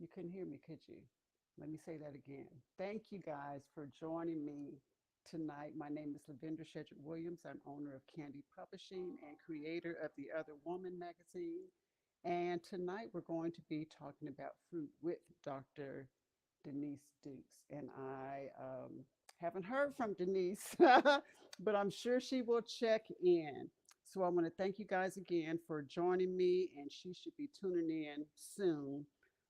You couldn't hear me, could you? Let me say that again. Thank you guys for joining me tonight. My name is Lavendra Shedrick Williams. I'm owner of Candy Publishing and creator of The Other Woman magazine. And tonight we're going to be talking about fruit with Dr. Denise Dukes. And I haven't heard from Denise, but I'm sure she will check in. So I want to thank you guys again for joining me, and she should be tuning in soon.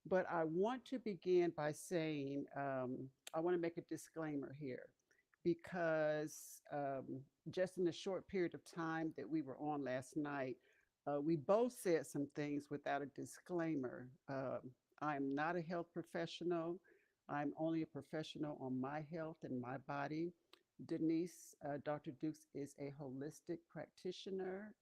But I want to begin by saying I want to make a disclaimer here because just in the short period of time that we were on last night, we both said some things without a disclaimer. I'm not a health professional. I'm only a professional on my health and my body. Denise, Dr. Dukes, is a holistic practitioner.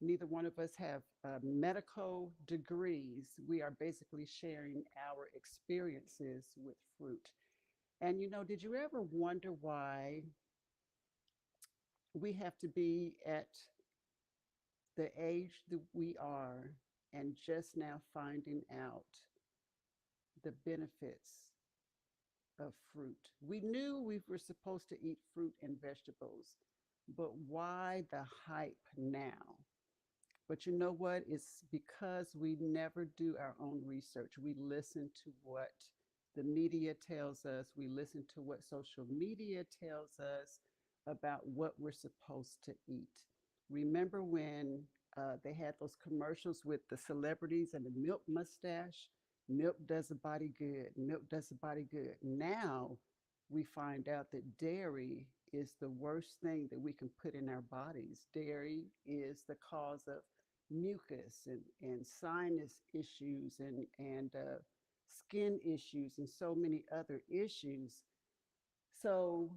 Neither one of us have medical degrees. We are basically sharing our experiences with fruit. And did you ever wonder why we have to be at the age that we are and just now finding out the benefits of fruit? We knew we were supposed to eat fruit and vegetables, but why the hype now? But you know what? It's because we never do our own research. We listen to what the media tells us, we listen to what social media tells us about what we're supposed to eat. Remember when they had those commercials with the celebrities and the milk mustache? Milk does the body good. Milk does the body good. Now we find out that dairy is the worst thing that we can put in our bodies. Dairy is the cause of mucus and sinus issues and skin issues and so many other issues. So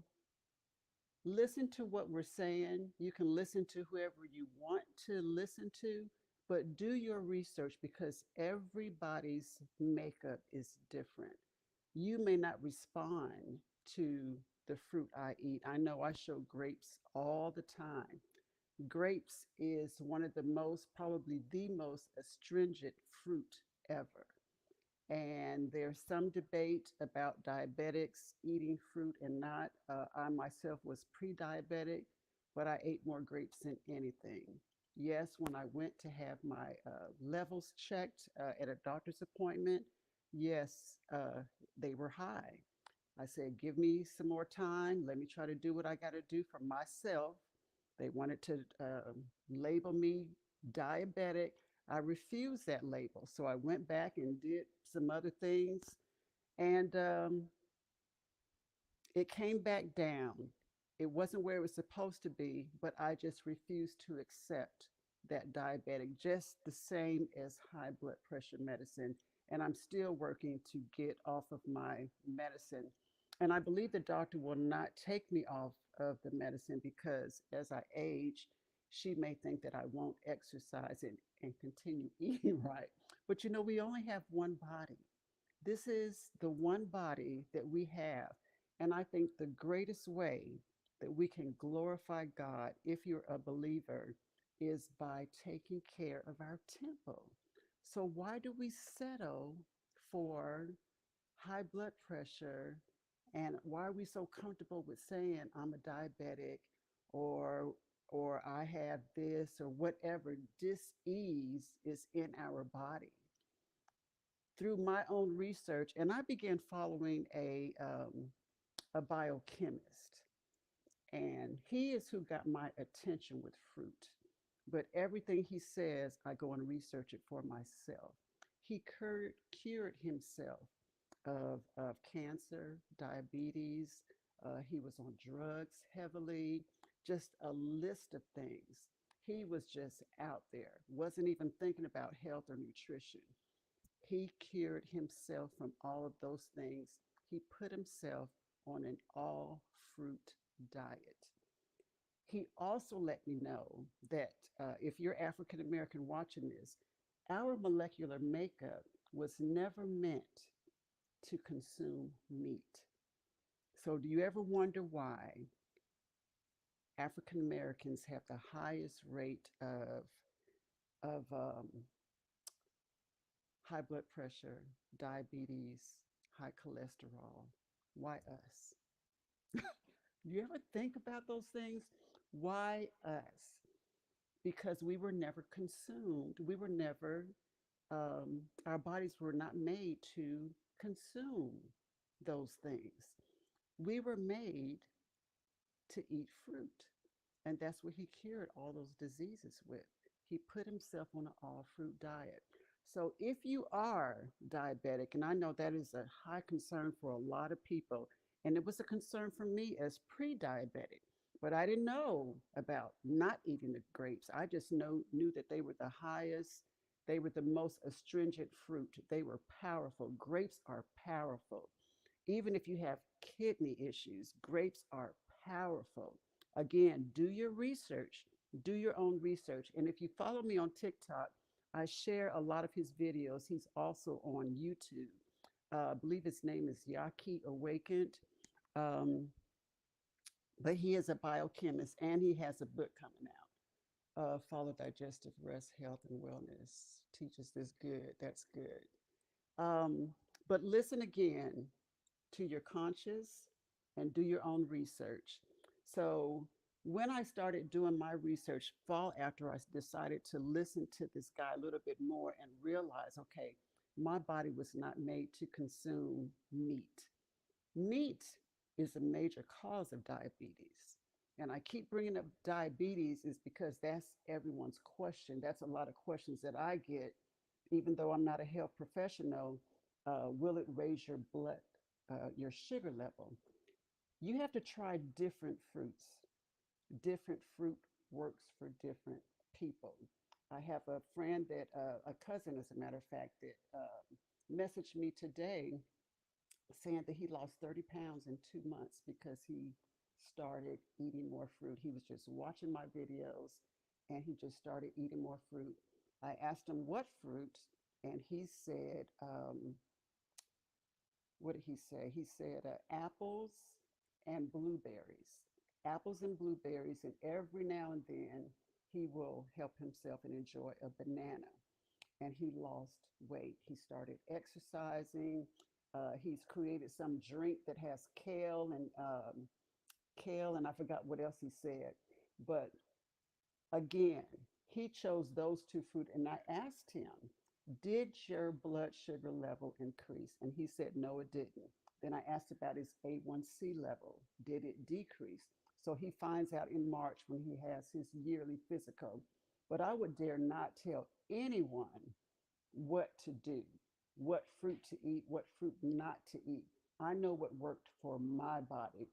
listen to what we're saying. You can listen to whoever you want to listen to, but do your research because everybody's makeup is different. You may not respond to the fruit I eat. I know I show grapes all the time. Grapes is one of the most, probably the most astringent fruit ever. And there's some debate about diabetics eating fruit and not. I myself was pre diabetic, but I ate more grapes than anything. Yes, when I went to have my levels checked at a doctor's appointment, yes, they were high. I said, give me some more time. Let me try to do what I got to do for myself. They wanted to label me diabetic. I refused that label. So I went back and did some other things. And it came back down. It wasn't where it was supposed to be, but I just refused to accept that diabetic, just the same as high blood pressure medicine. And I'm still working to get off of my medicine. And I believe the doctor will not take me off of the medicine because as I age, she may think that I won't exercise and continue eating right. But we only have one body. This is the one body that we have. And I think the greatest way that we can glorify God, if you're a believer, is by taking care of our temple. So, why do we settle for high blood pressure? And why are we so comfortable with saying I'm a diabetic or or I have this or whatever dis-ease is in our body? Through my own research, and I began following a biochemist, and he is who got my attention with fruit. But everything he says, I go and research it for myself. He cured himself of cancer, diabetes. He was on drugs heavily, just a list of things. He was just out there, wasn't even thinking about health or nutrition. He cured himself from all of those things. He put himself on an all fruit diet. He also let me know that if you're African American watching this, our molecular makeup was never meant to consume meat. So, do you ever wonder why African Americans have the highest rate of high blood pressure, diabetes, high cholesterol. Why us? You ever think about those things? Why us? Because we were never consumed. We were never, our bodies were not made to consume those things. We were made to eat fruit. And that's what he cured all those diseases with. He put himself on an all fruit diet. So if you are diabetic, and I know that is a high concern for a lot of people, and it was a concern for me as pre diabetic, but I didn't know about not eating the grapes. I just knew that they were the highest, they were the most astringent fruit. They were powerful. Grapes are powerful. Even if you have kidney issues, grapes are powerful. Again, do your research, do your own research. And if you follow me on TikTok, I share a lot of his videos. He's also on YouTube. I believe his name is Yaki Awakened. Um, but he is a biochemist and he has a book coming out. Follow Digestive Rest, Health, and Wellness. Teaches this good. That's good. Um, but listen again to your conscious and do your own research. So when I started doing my research fall after I decided to listen to this guy a little bit more and realize, okay, my body was not made to consume meat. Meat is a major cause of diabetes. And I keep bringing up diabetes is because that's everyone's question. That's a lot of questions that I get, even though I'm not a health professional. Will it raise your sugar level? You have to try different fruits. Different fruit works for different people. I have a friend a cousin, as a matter of fact, that messaged me today saying that he lost 30 pounds in 2 months because he started eating more fruit. He was just watching my videos and he just started eating more fruit. I asked him what fruit, and he said, what did he say? He said apples and blueberries. Apples and blueberries, and every now and then he will help himself and enjoy a banana. And he lost weight. He started exercising. He's created some drink that has kale, and I forgot what else he said. But again, he chose those two fruit, and I asked him, "Did your blood sugar level increase?" And he said, "No, it didn't." Then I asked about his A1C level. Did it decrease? So he finds out in March when he has his yearly physical. But I would dare not tell anyone what to do, what fruit to eat, what fruit not to eat. I know what worked for my body.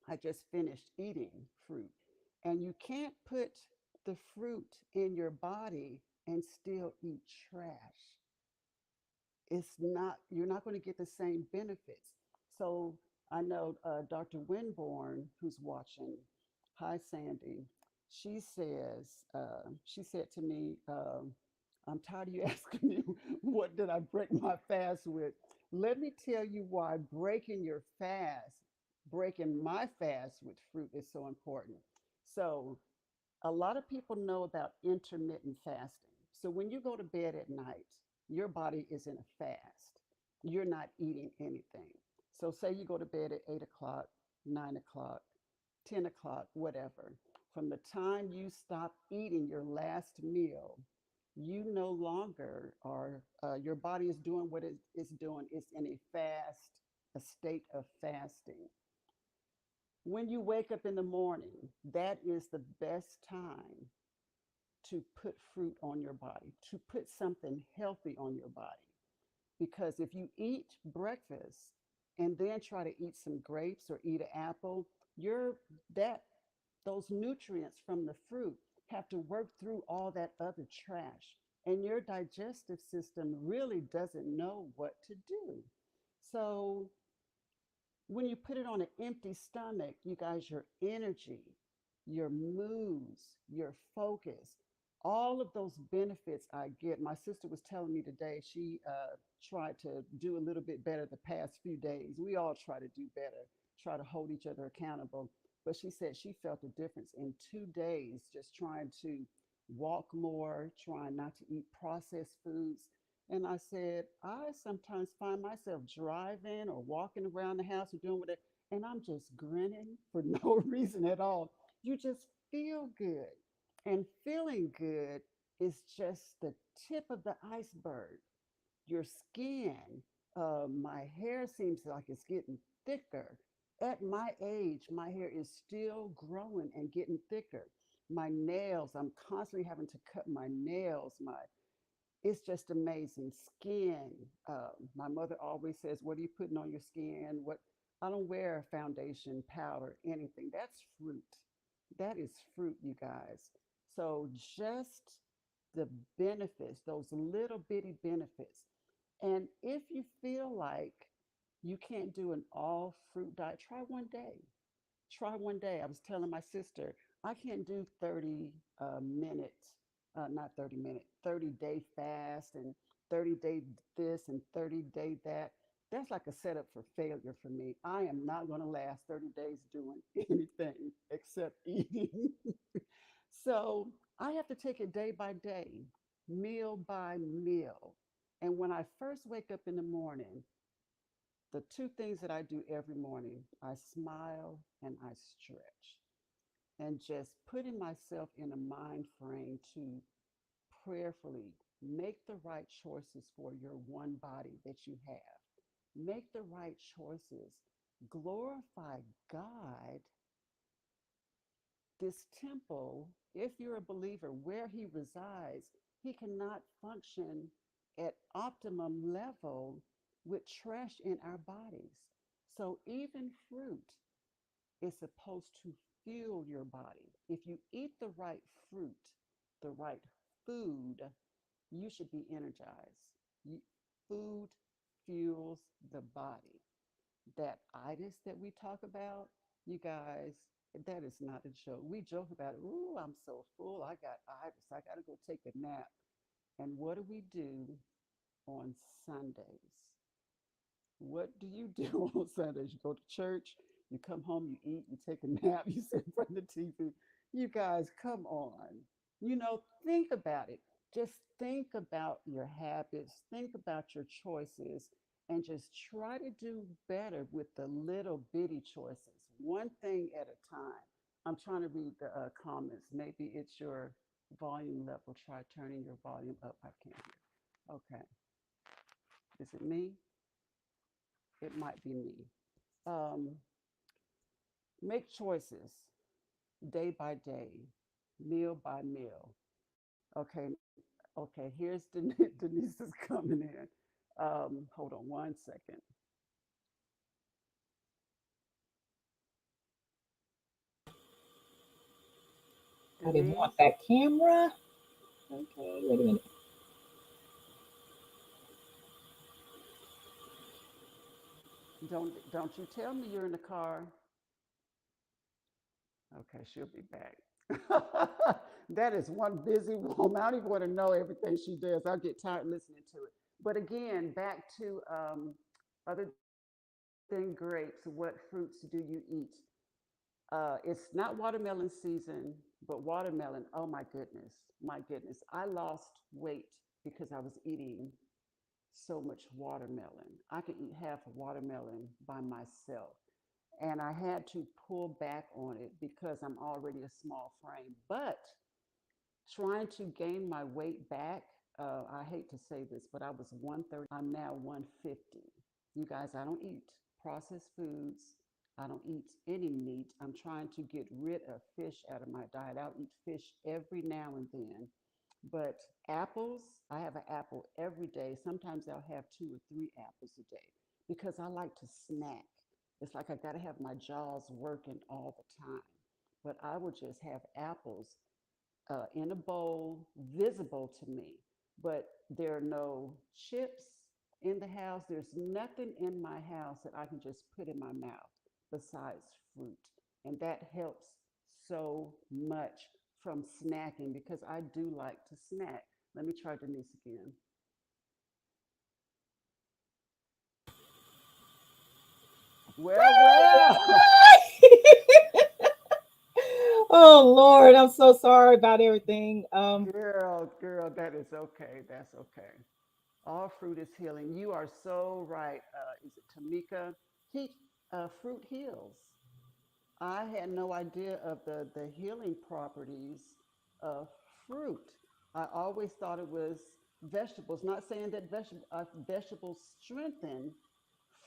I just finished eating fruit. And you can't put the fruit in your body and still eat trash. It's not, you're not going to get the same benefits. So I know Dr. Winborn, who's watching, hi Sandy, she said to me, I'm tired of you asking me what did I break my fast with. Let me tell you why breaking my fast with fruit is so important. So a lot of people know about intermittent fasting. So when you go to bed at night, your body is in a fast. You're not eating anything. So say you go to bed at 8 o'clock, 9 o'clock, 10 o'clock, whatever. From the time you stop eating your last meal, you no longer are, your body is doing what it is doing. It's in a state of fasting. When you wake up in the morning, that is the best time to put fruit on your body, to put something healthy on your body. Because if you eat breakfast and then try to eat some grapes or eat an apple, you're that those nutrients from the fruit have to work through all that other trash. And your digestive system really doesn't know what to do. So when you put it on an empty stomach, you guys, your energy, your moods, your focus, all of those benefits I get. My sister was telling me today she tried to do a little bit better the past few days. We all try to do better, try to hold each other accountable. But she said she felt a difference in 2 days just trying to walk more, trying not to eat processed foods. And I said, I sometimes find myself driving or walking around the house or doing whatever, and I'm just grinning for no reason at all. You just feel good. And feeling good is just the tip of the iceberg. Your skin, my hair seems like it's getting thicker. At my age, my hair is still growing and getting thicker. My nails, I'm constantly having to cut my nails. It's just amazing. Skin. My mother always says, "What are you putting on your skin?" What I don't wear foundation, powder, anything. That's fruit. That is fruit, you guys. So just the benefits, those little bitty benefits. And if you feel like you can't do an all fruit diet, try one day. Try one day. I was telling my sister, I can't do 30 minutes, not 30-minute, 30-day fast and 30-day this and 30-day that. That's like a setup for failure for me. I am not going to last 30 days doing anything except eating. So I have to take it day by day, meal by meal. And when I first wake up in the morning, the two things that I do every morning, I smile and I stretch. And just putting myself in a mind frame to prayerfully make the right choices for your one body that you have. Make the right choices. Glorify God. This temple, if you're a believer, where he resides, he cannot function at optimum level with trash in our bodies. So even fruit is supposed to fuel your body. If you eat the right fruit, the right food, you should be energized. Food fuels the body. That itis that we talk about, you guys, that is not a joke. We joke about it. Ooh, I'm so full. I got itis. I got to go take a nap. And what do we do on Sundays? What do you do on Sundays? You go to church, you come home, you eat, you take a nap, you sit in front of the TV. You guys, come on. Think about it. Just think about your habits, think about your choices, and just try to do better with the little bitty choices, one thing at a time. I'm trying to read the comments. Maybe it's your volume level. Try turning your volume up. I can't hear. Okay. Is it me? It might be me. Um, Make choices day by day, meal by meal. Okay, okay. Here's Denise is coming in. Hold on one second. I didn't want Denise, that camera. Okay, wait a minute. don't you tell me you're in the car. Okay, she'll be back. That is one busy woman. I don't even want to know everything she does. I'll get tired listening to it. But again, back to other than grapes, what fruits do you eat? It's not watermelon season, but watermelon. Oh my goodness, my goodness! I lost weight because I was eating so much watermelon. I could eat half a watermelon by myself, and I had to pull back on it because I'm already a small frame. But trying to gain my weight back, I hate to say this, but I was 130. I'm now 150. You guys, I don't eat processed foods. I don't eat any meat. I'm trying to get rid of fish out of my diet. I'll eat fish every now and then. But apples, I have an apple every day. Sometimes I'll have 2 or 3 apples a day because I like to snack. It's like I got to have my jaws working all the time. But I will just have apples in a bowl, visible to me. But there are no chips in the house. There's nothing in my house that I can just put in my mouth besides fruit. And that helps so much from snacking because I do like to snack. Let me try Denise again. Well, well, Oh Lord, I'm so sorry about everything. girl, that is okay. That's okay. All fruit is healing. You are so right. Is it Tamika? He Fruit heals. I had no idea of the healing properties of fruit. I always thought it was vegetables. Not saying that vegetables strengthen,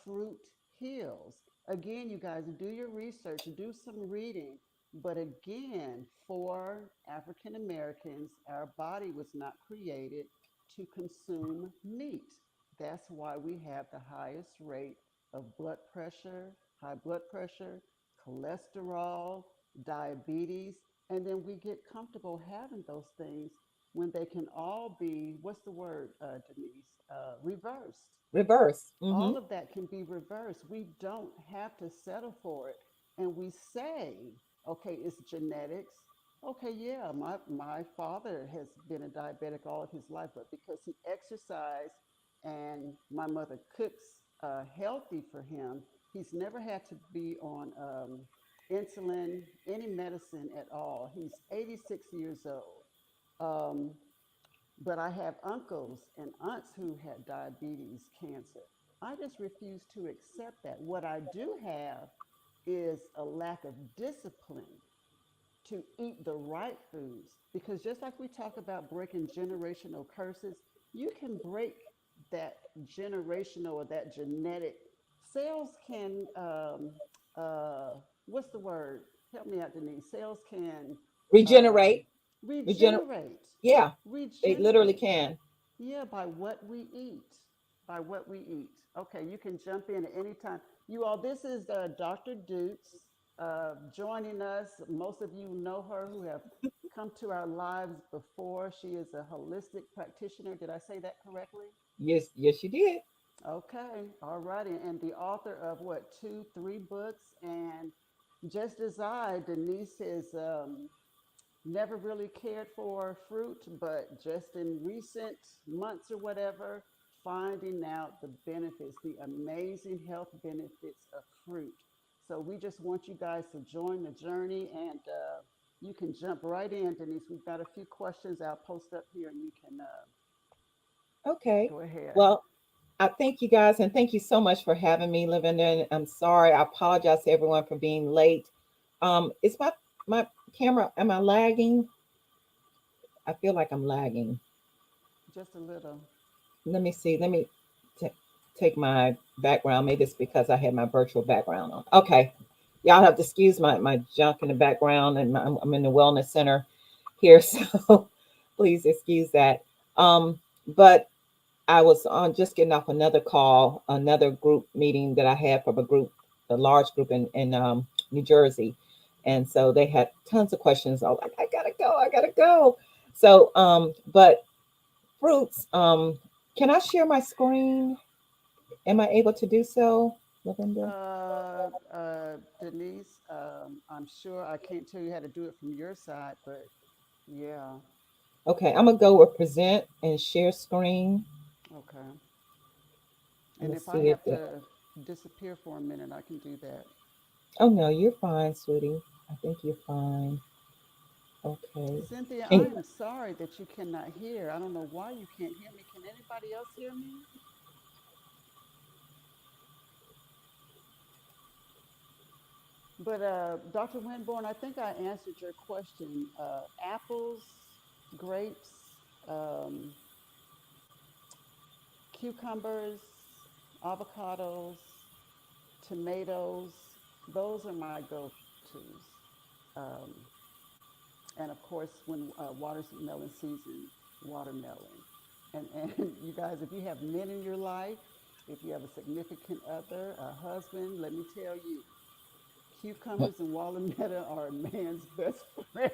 fruit heals. Again, you guys do your research, do some reading. But again, for African Americans, our body was not created to consume meat. That's why we have the highest rate of blood pressure, high blood pressure, cholesterol, diabetes, and then we get comfortable having those things when they can all be, what's the word, Denise? Reversed. Reverse. Mm-hmm. All of that can be reversed. We don't have to settle for it. And we say, okay, it's genetics. Okay, yeah, my father has been a diabetic all of his life, but because he exercised and my mother cooks healthy for him, he's never had to be on insulin, any medicine at all. He's 86 years old. Um, but I have uncles and aunts who had diabetes, cancer. I just refuse to accept that. What I do have is a lack of discipline to eat the right foods. Because just like we talk about breaking generational curses, you can break that generational or that genetic. Cells can, what's the word? Help me out, Denise. Cells can um, Regenerate. Regenerate. regenerate. Yeah, they literally Regenerate. can. Yeah, by what we eat. By what we eat. Okay, you can jump in at any time. You all, this is Dr. Dukes joining us. Most of you know her who have come to our lives before. She is a holistic practitioner. Did I say that correctly? Yes, yes, you did. Okay, all righty. And the author of what, two, three books? And just as I, Denise is never really cared for fruit, but just in recent months or whatever, finding out the benefits, the amazing health benefits of fruit. So we just want you guys to join the journey and you can jump right in, Denise. We've got a few questions I'll post up here and you can Okay. go ahead. Well, I thank you guys and thank you so much for having me, Lavender. And I'm sorry. I apologize to everyone for being late. Is my camera, am I lagging? I feel like I'm lagging. Just a little. Let me see. Let me t- take my background. Maybe it's because I had my virtual background on. Okay. Y'all have to excuse my junk in the background, and I'm in the wellness center here, so please excuse that. But I was on just getting off another call, another group meeting that I had from a large group in New Jersey, and so they had tons of questions. I was like, I gotta go. So, but fruits. Can I share my screen? Am I able to do so, Lavender? Denise, I'm sure I can't tell you how to do it from your side, but yeah, Okay, I'm gonna go with present and share screen. okay. Let And me if I see if have the. to disappear for a minute, I can do that. Oh no, you're fine, sweetie. I think you're fine. Okay. Cynthia, I Can am sorry that you cannot hear. I don't know why you can't hear me. Can anybody else hear me? But Dr. Winborn, I think I answered your question. Apples, grapes, um, cucumbers, avocados, tomatoes, those are my go-tos. Um, and of course, when watermelon season, watermelon. And you guys, if you have men in your life, if you have a significant other, a husband, let me tell you, cucumbers and watermelon are a man's best friend.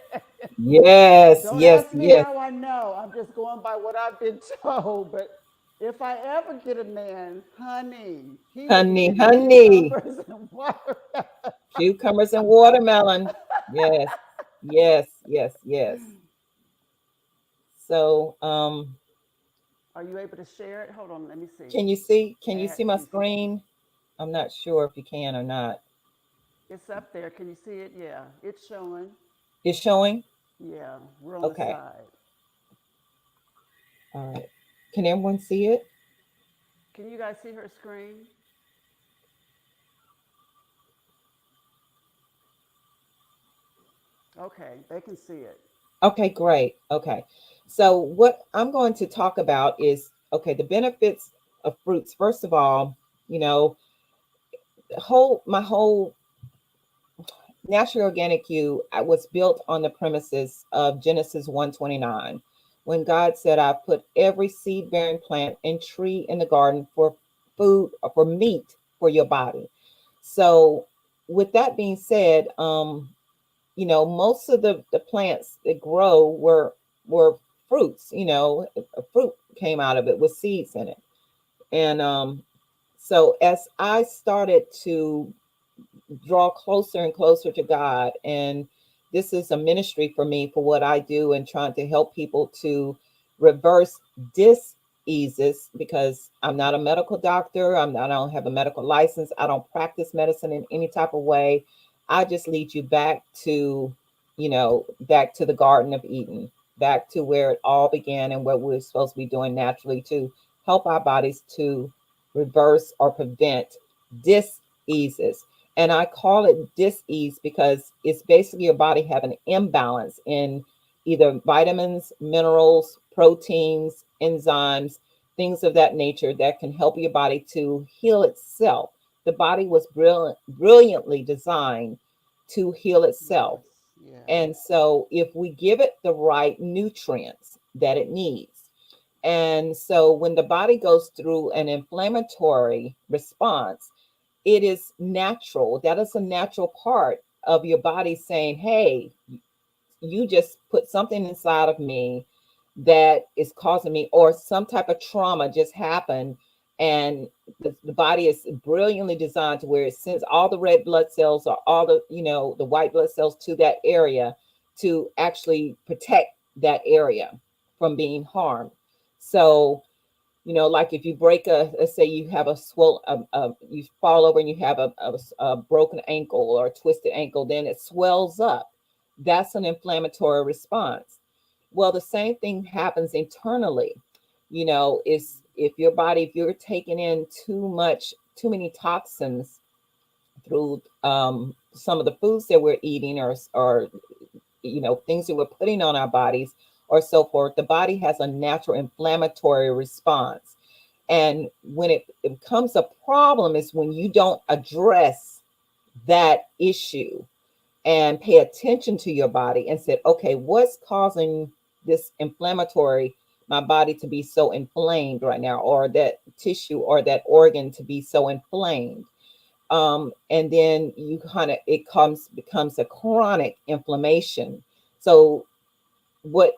yes, Don't yes, ask me yes. how I know. I'm just going by what I've been told. But if I ever get a man, honey, he will be Honey, eating honey. cucumbers and watermelon. Cucumbers and watermelon. Yes, yes, yes, yes. So, Are you able to share it? Hold on, let me see. can you see? Can you Add see my to screen. screen? I'm not sure if you can or not. It's up there. Can you see it? Yeah, it's showing. It's showing. Yeah, we're on the Okay. side. All right. Can everyone see it? Can you guys see her screen? Okay, they can see it. Okay, great. Okay. So what I'm going to talk about is, okay, the benefits of fruits. First of all, you know, my whole Natural Organic You was built on the premises of Genesis 1:29, when God said, I put every seed bearing plant and tree in the garden for food or for meat for your body. So, with that being said, most of the plants that grow were fruits. A fruit came out of it with seeds in it. And so as I started to draw closer and closer to God. And this is a ministry for me for what I do and trying to help people to reverse diseases, because I'm not a medical doctor. I don't have a medical license. I don't practice medicine in any type of way. I just lead you back to the Garden of Eden, back to where it all began and what we're supposed to be doing naturally to help our bodies to reverse or prevent diseases. And I call it dis-ease because it's basically your body having an imbalance in either vitamins, minerals, proteins, enzymes, things of that nature that can help your body to heal itself. The body was brilliantly designed to heal itself. Yes, yes. And so if we give it the right nutrients that it needs, and so when the body goes through an inflammatory response, it is natural. That is a natural part of your body saying, hey, you just put something inside of me that is causing me, or some type of trauma just happened. And the body is brilliantly designed to where it sends all the red blood cells or all the white blood cells to that area to actually protect that area from being harmed. So like if you break let's say you have you fall over and you have a broken ankle or a twisted ankle, then it swells up. That's an inflammatory response. Well, the same thing happens internally. Is if you're taking in too many toxins through some of the foods that we're eating, or things that we're putting on our bodies or so forth, the body has a natural inflammatory response. And when it becomes a problem is when you don't address that issue and pay attention to your body and said, okay, what's causing this inflammatory, my body to be so inflamed right now, or that tissue or that organ to be so inflamed. And then becomes a chronic inflammation. So what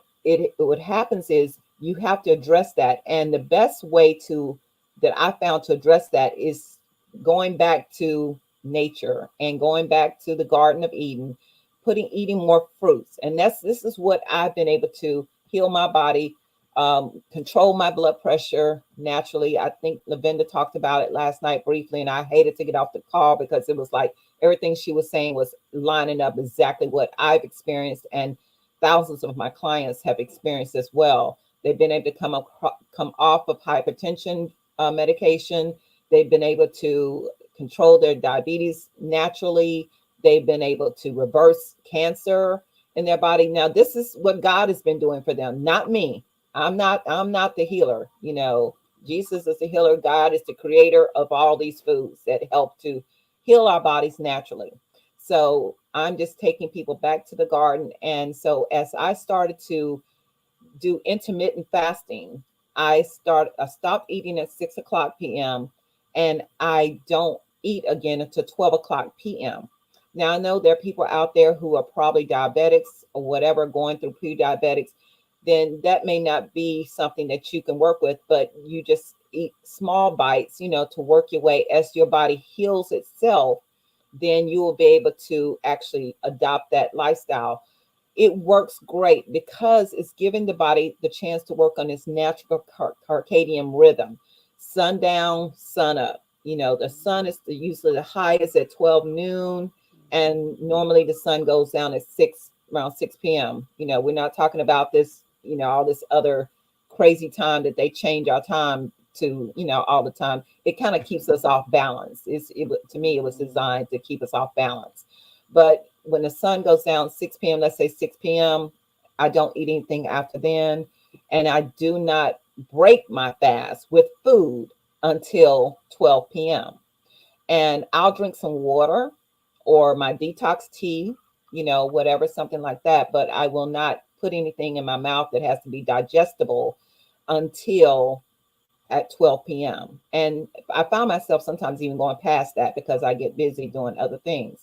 happens is you have to address that, and the best way to that I found to address that is going back to nature and going back to the Garden of Eden, eating more fruits. And this is what I've been able to heal my body, control my blood pressure naturally. I think Lavinda talked about it last night briefly, and I hated to get off the call because it was like everything she was saying was lining up exactly what I've experienced, and thousands of my clients have experienced as well. They've been able to come off of hypertension medication. They've been able to control their diabetes naturally. They've been able to reverse cancer in their body. Now, this is what God has been doing for them, not me. I'm not the healer. Jesus is the healer. God is the creator of all these foods that help to heal our bodies naturally. So I'm just taking people back to the garden. And so as I started to do intermittent fasting, I stopped eating at 6 o'clock p.m. and I don't eat again until 12 o'clock p.m. Now I know there are people out there who are probably diabetics or whatever, going through pre-diabetics. Then that may not be something that you can work with, but you just eat small bites, to work your way as your body heals itself. Then you will be able to actually adopt that lifestyle. It works great because it's giving the body the chance to work on this natural circadian rhythm, sundown, sun up. The sun is usually the highest at 12 noon, and normally the sun goes down at around 6 p.m. We're not talking about this, all this other crazy time that they change our time to, all the time. It kind of keeps us off balance. To me, it was designed to keep us off balance. But when the sun goes down 6 p.m., let's say 6 p.m., I don't eat anything after then. And I do not break my fast with food until 12 p.m. And I'll drink some water or my detox tea, whatever, something like that. But I will not put anything in my mouth that has to be digestible until at 12 p.m. And I found myself sometimes even going past that because I get busy doing other things.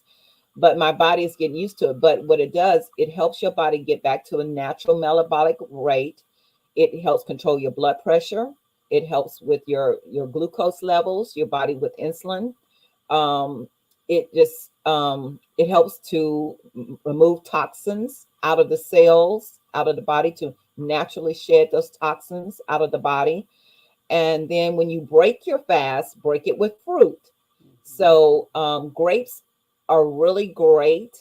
But my body is getting used to it. But what it does, it helps your body get back to a natural metabolic rate. It helps control your blood pressure. It helps with your glucose levels, your body with insulin. um, it helps to remove toxins out of the cells, out of the body, to naturally shed those toxins out of the body. And then when you break your fast, break it with fruit. So grapes are really great,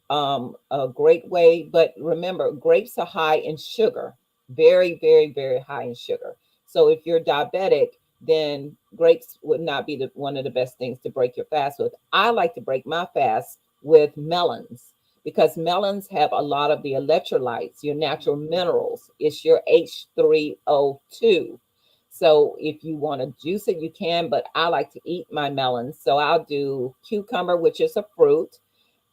a great way. But remember, grapes are high in sugar, very, very, very high in sugar. So if you're diabetic, then grapes would not be one of the best things to break your fast with. I like to break my fast with melons because melons have a lot of the electrolytes, your natural minerals. It's your H3O2. So if you want to juice it, you can, but I like to eat my melons. So I'll do cucumber, which is a fruit,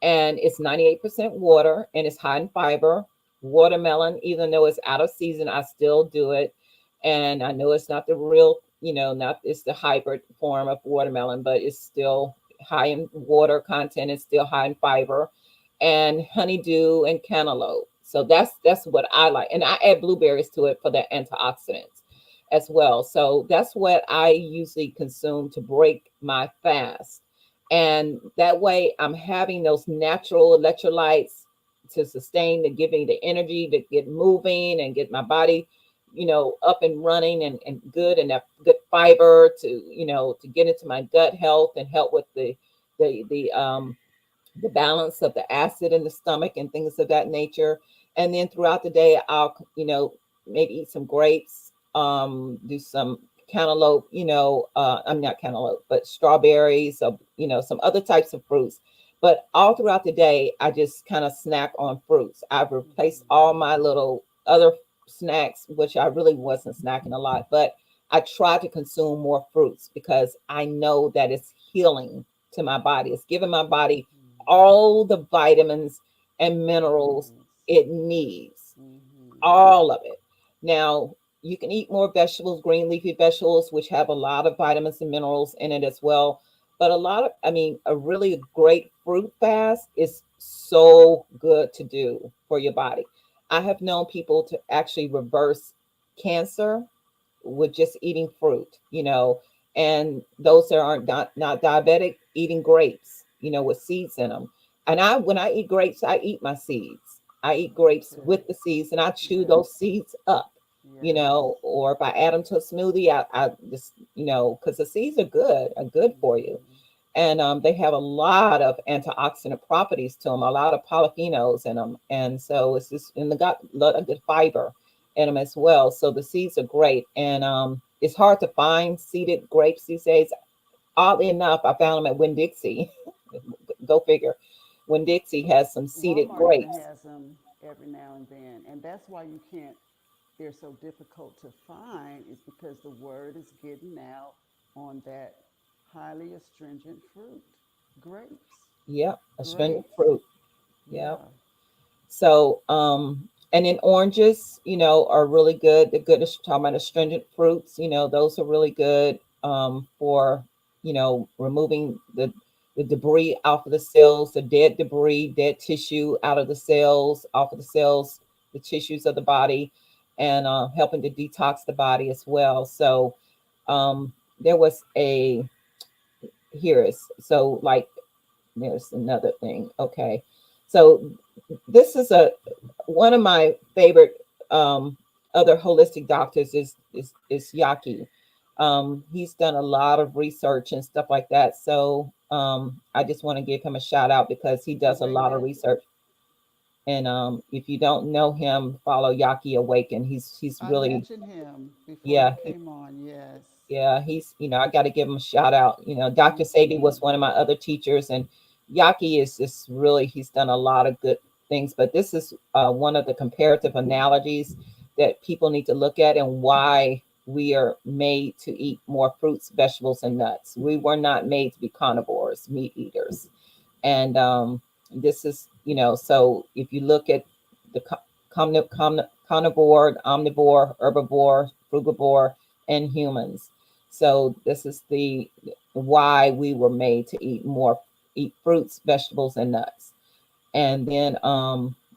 and it's 98% water and it's high in fiber. Watermelon, even though it's out of season, I still do it. And I know it's not the real, not it's the hybrid form of watermelon, but it's still high in water content, it's still high in fiber, and honeydew and cantaloupe. So that's what I like. And I add blueberries to it for the antioxidants as well. So that's what I usually consume to break my fast. And that way I'm having those natural electrolytes to sustain, to give me the energy to get moving and get my body, up and running and good, and that good fiber to, to get into my gut health and help with the balance of the acid in the stomach and things of that nature. And then throughout the day, I'll, maybe eat some grapes, do some cantaloupe, I'm not cantaloupe, but strawberries, or, some other types of fruits. But all throughout the day, I just kind of snack on fruits. I've replaced all my little other snacks, which I really wasn't snacking a lot, but I try to consume more fruits because I know that it's healing to my body. It's giving my body all the vitamins and minerals it needs, all of it. Now, you can eat more vegetables, green leafy vegetables, which have a lot of vitamins and minerals in it as well. But a really great fruit fast is so good to do for your body. I have known people to actually reverse cancer with just eating fruit, and those that aren't not diabetic, eating grapes, with seeds in them. And when I eat grapes, I eat my seeds. I eat grapes with the seeds and I chew those seeds up, or if I add them to a smoothie, I just, because the seeds are good for you. And they have a lot of antioxidant properties to them, a lot of polyphenols in them. And so it's just, and they got a lot of good fiber in them as well. So the seeds are great. And it's hard to find seeded grapes these days. Oddly enough, I found them at Winn-Dixie. Go figure. Winn-Dixie has some seeded Walmart even grapes. has them every now and then, and that's why you can't. They're so difficult to find is because the word is getting out on that highly astringent fruit, grapes. Yep, astringent Grapes, fruit. Yep. yeah. So, and then oranges, are really good. The good, talking about astringent fruits, those are really good for, removing the debris off of the cells, the dead debris, dead tissue out of the cells, off of the cells, the tissues of the body, and helping to detox the body as well. So, there was here is, so like, there's another thing. Okay. So this is one of my favorite other holistic doctors is Yaki. He's done a lot of research and stuff like that. So I just want to give him a shout out because he does a lot of David, research. And if you don't know him, follow Yaki Awaken. He's I really, mentioned him before you yeah, came on. Yes. Yeah, he's, I got to give him a shout out. Dr. Sadie was one of my other teachers, and Yaki is just really, he's done a lot of good things. But this is one of the comparative analogies that people need to look at, and why we are made to eat more fruits, vegetables, and nuts. We were not made to be carnivores, meat eaters. And this is, so if you look at the carnivore, omnivore, herbivore, frugivore, and humans. So this is the why we were made to eat fruits, vegetables, and nuts. And then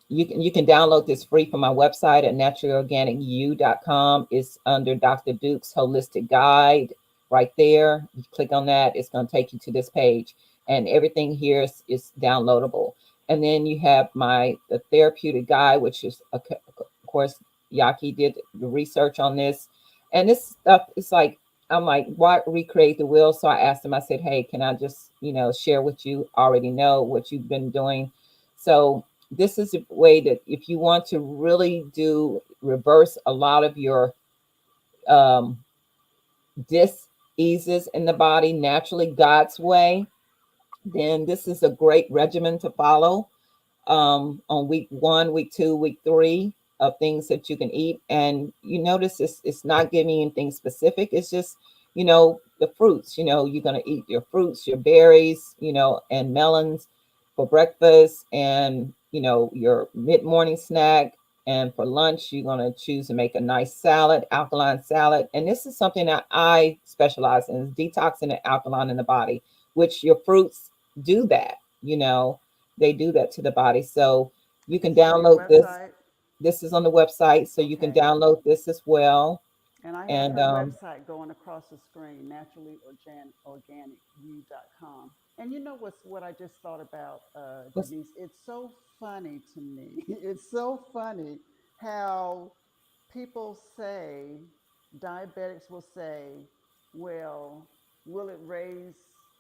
you can download this free from my website at naturalorganicu.com. It's under Dr. Duke's Holistic Guide right there. You click on that, it's going to take you to this page, and everything here is downloadable. And then you have the therapeutic guide, which is of course Yaki did the research on this. And this stuff is like, I'm like, why recreate the wheel? So I asked him, I said, hey, can I just, share what you already know, what you've been doing? So this is a way that if you want to really reverse a lot of your um, diseases in the body naturally, God's way, then this is a great regimen to follow on week 1, week 2, week 3 of things that you can eat. And you notice it's not giving anything specific. It's just, the fruits, you're going to eat your fruits, your berries, and melons for breakfast, and, your mid-morning snack. And for lunch, you're going to choose to make a nice salad, alkaline salad. And this is something that I specialize in, is detoxing the alkaline in the body, which your fruits do that, they do that to the body. So you can This is on your download this. website. This is on the website, so you can Okay. download this as well. And I have And her website going across the screen, naturallyorganicu.com. And you know what I just thought about, what's Denise? It's so funny to me. It's so funny how people say, diabetics will say, well, will it raise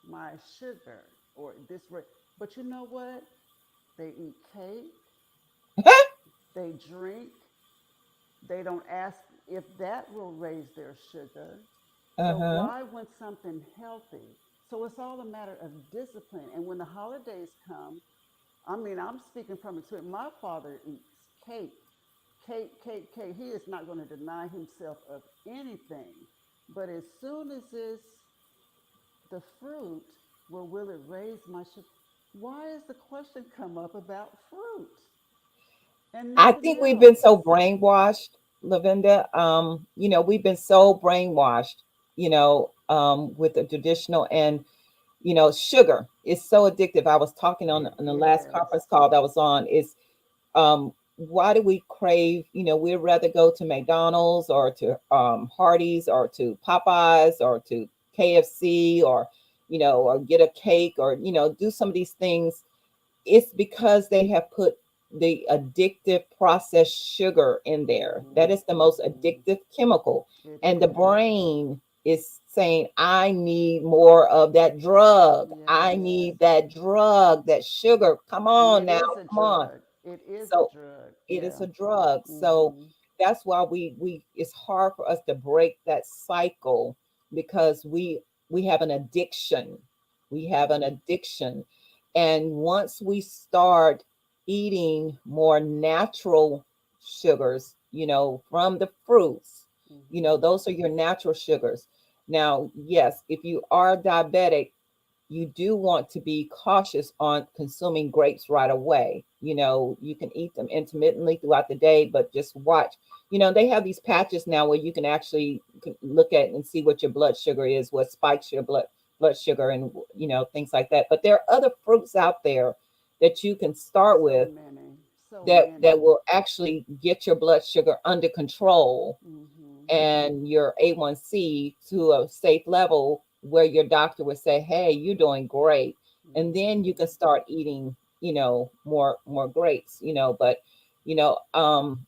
my sugar or this rate? But you know what? They eat cake, they drink, they don't ask if that will raise their sugar. So uh-huh. why when something healthy? So it's all a matter of discipline. And when the holidays come, I mean, I'm speaking from experience. My father eats cake, cake, cake, cake. He is not going to deny himself of anything. But as soon as it's the fruit, well, will it raise my sugar? Why is the question come up about fruit and I nothing think we've been else? so brainwashed, Lavinda. We've been so brainwashed, with the traditional, and sugar is so addictive. I was talking It on the last is. conference call that I was on, is why do we crave, we'd rather go to McDonald's or to Hardee's or to Popeyes or to KFC, or or get a cake, or do some of these things. It's because they have put the addictive processed sugar in there. That is the most Mm-hmm. addictive chemical. It And the is. brain is saying, I need more of that drug. I Yes. need that drug, that sugar. Come And on it now, is a come on. drug. It is a So drug. it is Yeah. a drug. So Mm-hmm. that's why we it's hard for us to break that cycle, because we have an addiction. We have an addiction. And once we start eating more natural sugars, from the fruits, Mm-hmm. those are your natural sugars. Now, yes, if you are diabetic, you do want to be cautious on consuming grapes right away. You can eat them intermittently throughout the day, but just watch. They have these patches now where you can actually look at and see what your blood sugar is, what spikes your blood sugar, and things like that. But there are other fruits out there that you can start So with, many. So that many. will actually get your blood sugar under control, Mm-hmm. and your A1C to a safe level where your doctor would say, hey, you're doing great. And then you Mm-hmm. can start eating, more grapes, but, you know, um,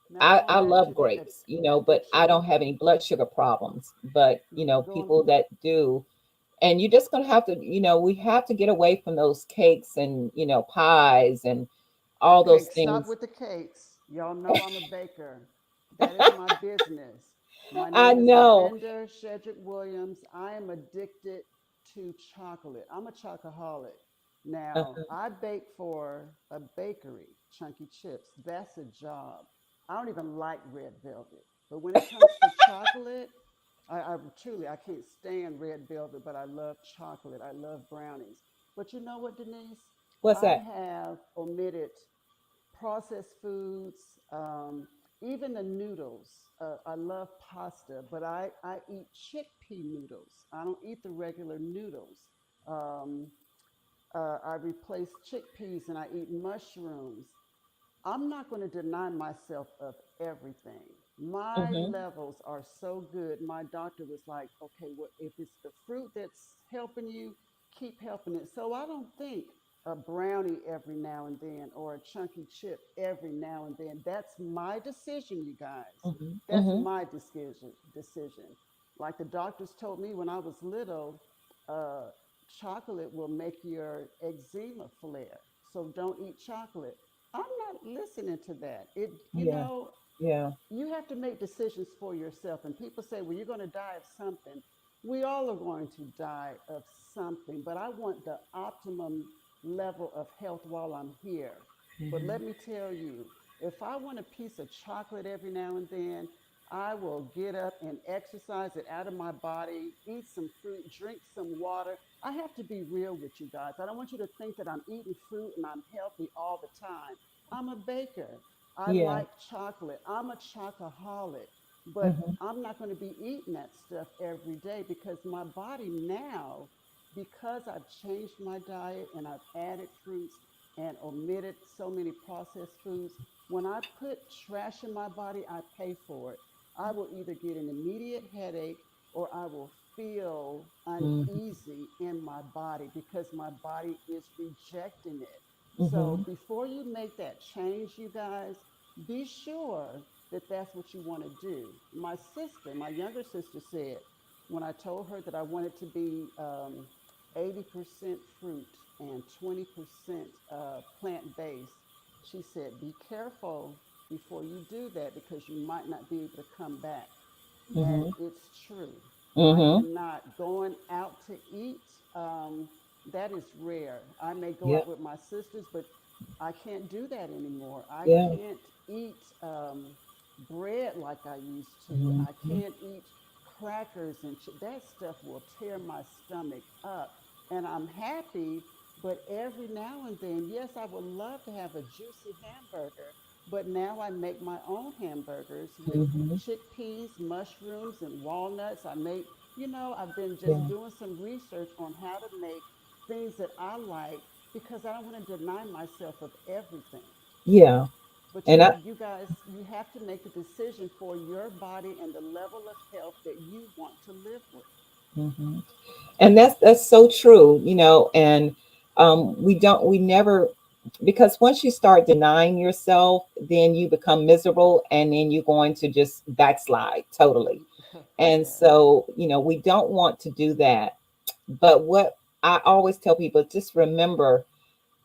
Now I going back love to grapes, that but I picture, don't have any blood sugar problems. But, going. people that do, and you're just going to have to, we have to get away from those cakes and, pies and all Okay, those stop things. with the cakes. Y'all know I'm a baker. That is my business. My I name is know. Lavender Shedrick Williams. I am addicted to chocolate. I'm a chocoholic. Now, Uh-huh. I bake for a bakery, Chunky Chips. That's a job. I don't even like red velvet. But when it comes to chocolate, I truly, I can't stand red velvet, but I love chocolate. I love brownies. But you know what, Denise? What's I that? have omitted processed foods, even the noodles. I love pasta, but I eat chickpea noodles. I don't eat the regular noodles. Um, I replace chickpeas and I eat mushrooms. I'm not going to deny myself of everything. My Hmm. levels are so good. My doctor was like, okay, well, if it's the fruit that's helping you, keep helping it. So I don't think a brownie every now and then or a chunky chip every now and then. That's my decision, you guys. Hmm. That's Hmm. my decision. Like the doctors told me when I was little, uh, chocolate will make your eczema flare. So don't eat chocolate. I'm not listening to that. Yeah. Yeah. You have to make decisions for yourself. And people say, well, you're going to die of something. We all are going to die of something, but I want the optimum level of health while I'm here. But Hmm. let me tell you, if I want a piece of chocolate every now and then, I will get up and exercise it out of my body, eat some fruit, drink some water. I have to be real with you guys. I don't want you to think that I'm eating fruit and I'm healthy all the time. I'm a baker. I Yeah. like chocolate. I'm a chocoholic, but Hmm. I'm not going to be eating that stuff every day because my body now, because I've changed my diet and I've added fruits and omitted so many processed foods, when I put trash in my body, I pay for it. I will either get an immediate headache or I will feel Hmm. uneasy in my body because my body is rejecting it. Hmm. So before you make that change, you guys, be sure that that's what you want to do. My sister, my younger sister said, when I told her that I wanted to be 80% fruit and 20% plant based, she said, be careful before you do that because you might not be able to come back. And Hmm. it's true. I Hmm. cannot. Going out to eat, that is rare. I may go Yeah. out with my sisters, but I can't do that anymore. I Yeah. can't eat bread like I used to. I Hmm. can't eat crackers and that stuff will tear my stomach up. And I'm happy, but every now and then, yes, I would love to have a juicy hamburger, but now I make my own hamburgers with Hmm. chickpeas, mushrooms, and walnuts. I've been just Yeah. doing some research on how to make things that I like because I don't want to deny myself of everything. Yeah. But And I. you guys, you have to make the decision for your body and the level of health that you want to live with. Hmm. And that's so true, and we never, because once you start denying yourself, then you become miserable and then you're going to just backslide totally. And Yes. so, we don't want to do that. But what I always tell people, just remember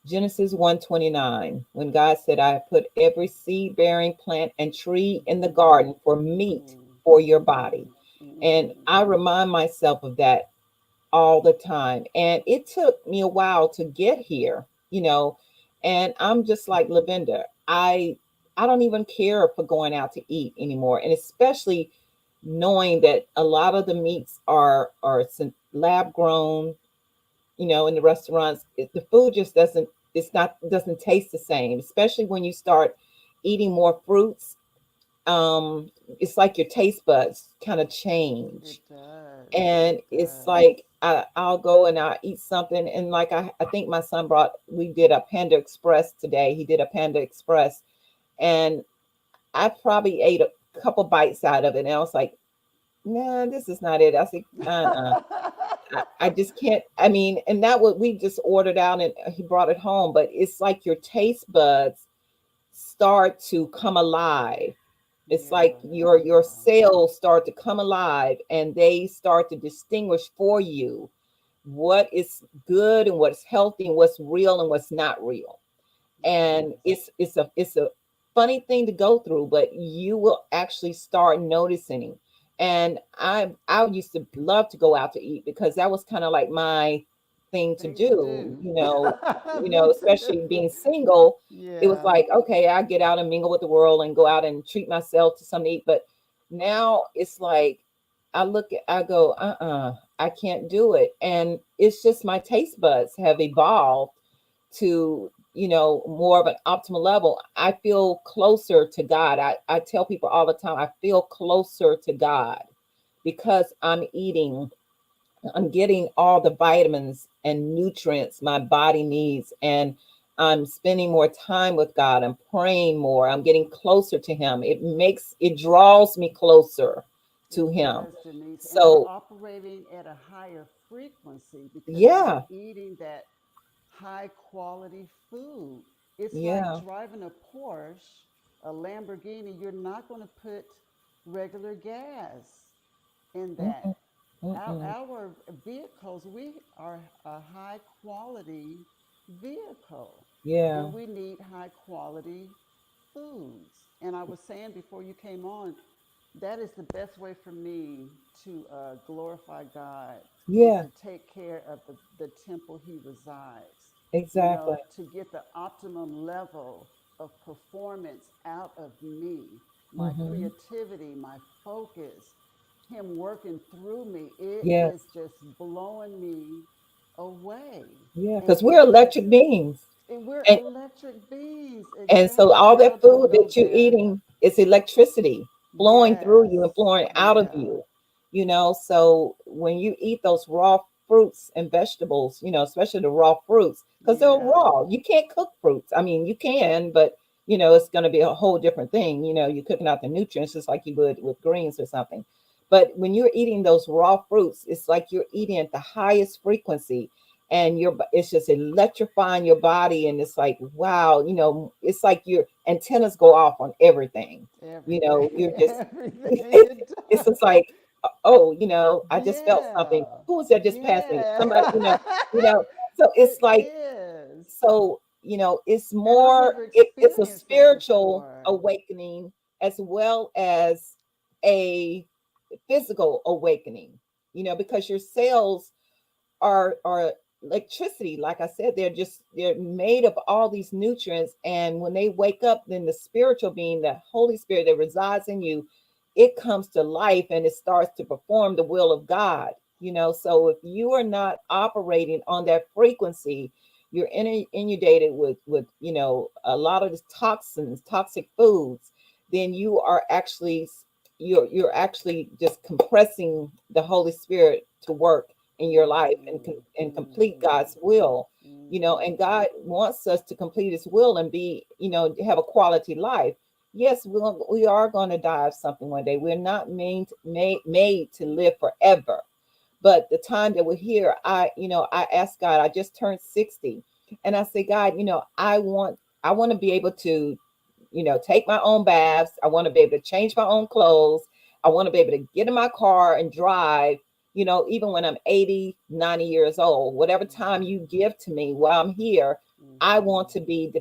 Genesis 1:29, when God said, I have put every seed bearing plant and tree in the Mm-hmm. garden for meat Mm-hmm. for your body. Mm-hmm. And Mm-hmm. I remind myself of that all the time. And it took me a while to get here, and I'm just like Lavender. I don't even care for going out to eat anymore. And especially knowing that a lot of the meats are lab grown, in the restaurants, the food just doesn't taste the same, especially when you start eating more fruits. It's like your taste buds kind of change, It does. and It it's does. like I'll go and I'll eat something, and like I think my son we did a Panda Express today. He did a Panda Express, and I probably ate a couple bites out of it, and I was like, nah, this is not it. I said, I just can't. I mean, and that what we just ordered out, and he brought it home. But it's like your taste buds start to come alive. It's like Yeah, your yeah. cells start to come alive, and they start to distinguish for you what is good and what's healthy and what's real and what's not real. And Yes. it's a funny thing to go through, but you will actually start noticing And I used to love to go out to eat because that was kind of like my thing to Thing to do, do. Me too. especially being single. It was Yeah. like, okay, I get out and mingle with the world and go out and treat myself to something to eat. But now it's like I go, I can't do it. And it's just my taste buds have evolved to, more of an optimal level. I feel closer to God. I tell people all the time, I feel closer to God because I'm getting all the vitamins and nutrients my body needs. And I'm spending more time with God. I'm praying more. I'm getting closer to Him. It draws me closer It to Him. does, Denise. And we're So, operating at a higher frequency because we're yeah, eating that high quality food. It's like yeah. driving a Porsche, a Lamborghini. You're not going to put regular gas in that. Mm-mm, mm-mm. Our vehicles, we are a high quality vehicle Yeah, and we need high quality foods. And I was saying before you came on, that is the best way for me to glorify God is yeah, to take care of the temple he resides, exactly. to get the optimum level of performance out of me, my Hmm. creativity, my focus, him working through me. It Yes, is just blowing me away. yeah, And because we're electric beings. we're And electric beings. so Exactly. all that Girl, don't food go that you're there. eating is electricity flowing through Yes. you and flowing out of Yeah. you. So when you eat those raw fruits and vegetables, especially the raw fruits, because they're Yeah. raw, you can't cook fruits. I mean, you can, but it's going to be a whole different thing. You're cooking out the nutrients just like you would with greens or something. But when you're eating those raw fruits, it's like you're eating at the highest frequency, and it's just electrifying your body. And it's like, wow, it's like your antennas go off on everything. You're Everything. just Everything it it's just does. like, oh, I just felt something. Yeah. Who was that just passed me? Somebody, Yeah. you know so it's It like, is. it's And I've more, never it's a experienced that spiritual before. awakening as well as a physical awakening, because your cells are electricity. Like I said, they're made of all these nutrients. And when they wake up, then the spiritual being, the Holy Spirit that resides in you, it comes to life and it starts to perform the will of God. So if you are not operating on that frequency, you're inundated with a lot of the toxins, toxic foods, then you're actually just compressing the Holy Spirit to work in your life and Mm, complete mhm, God's will. And mhm. God wants us to complete His will and be, have a quality life. Yes, we are going to die of something one day. We're not made to live forever. But the time that we're here, I asked God. I just turned 60, and I say, God, I want to be able to take my own baths. I want to be able to change my own clothes. I want to be able to get in my car and drive, even when I'm 80, 90 years old. Whatever time Mhm, you give to me while I'm here, I want mhm, to be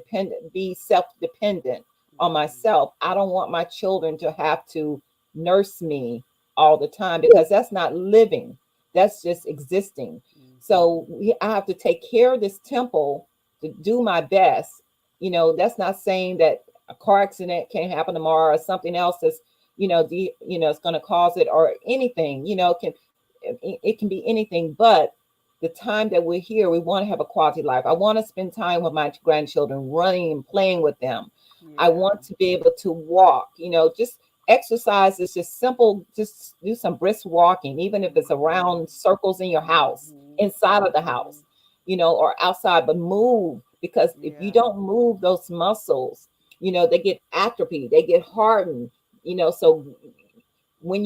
self-dependent on mhm, myself. I don't want my children to have to nurse me all the time, because that's not living. That's just existing. So mhm. I have to take care of this temple to do my best. That's not saying that a car accident can't happen tomorrow, or something else that's it's going to cause it, or anything. It can be anything. But the time that we're here, we want to have a quality life. I want to spend time with my grandchildren, running and playing with them. I Yeah. want to be able to walk. Just exercise is just simple. Just do some brisk walking, even if it's Mhm, around circles in your house, mhm, inside of the house, mhm. or outside. But move, because if you Yeah. don't move those muscles, they get atrophy, they get hardened. So when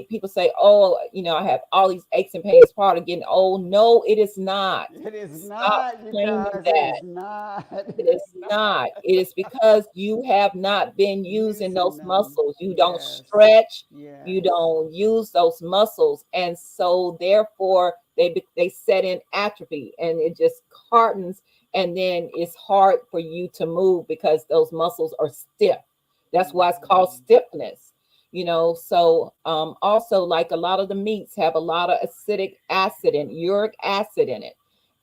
people say, oh, I have all these aches and pains, part of getting old. No, it is not. It is Stop not, you claiming guys. It that. is not. It It is is not. not. It is because you have not been using Using those them. muscles. You don't Yes. stretch. You Yes. don't use those muscles, and so therefore they set in atrophy, and it just hardens, and then it's hard for you to move because those muscles are stiff. That's why it's called Mhm. stiffness. So also, like, a lot of the meats have a lot of acidic acid and uric acid in it,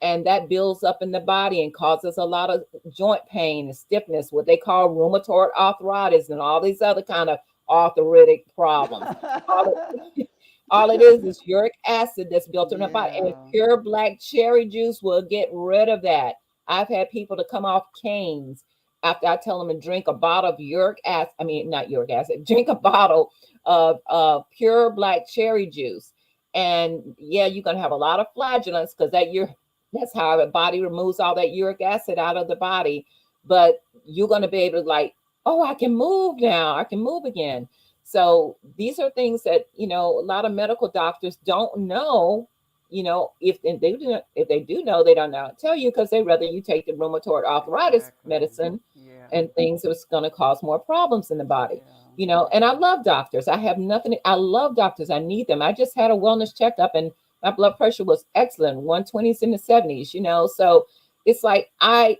and that builds up in the body and causes a lot of joint pain and stiffness, what they call rheumatoid arthritis and all these other kind of arthritic problems. all it, all it is uric acid that's built in the body, and Yeah. pure black cherry juice will get rid of that. I've had people to come off canes after I tell them to drink a bottle of uric acid. I mean, not uric acid, drink a bottle of pure black cherry juice. And yeah, you're gonna have a lot of flagellants because that's how the body removes all that uric acid out of the body. But you're gonna be able to, like, oh, I can move now. I can move again. So these are things that, a lot of medical doctors don't know. If they do know, they don't know tell you, because they rather you take the rheumatoid arthritis Exactly. medicine Yeah. and things that's going to cause more problems in the body. Yeah. And I Yeah. love doctors. I have nothing. I love doctors. I need them. I just had a wellness checkup and my blood pressure was excellent, 120s in the 70s. So it's like I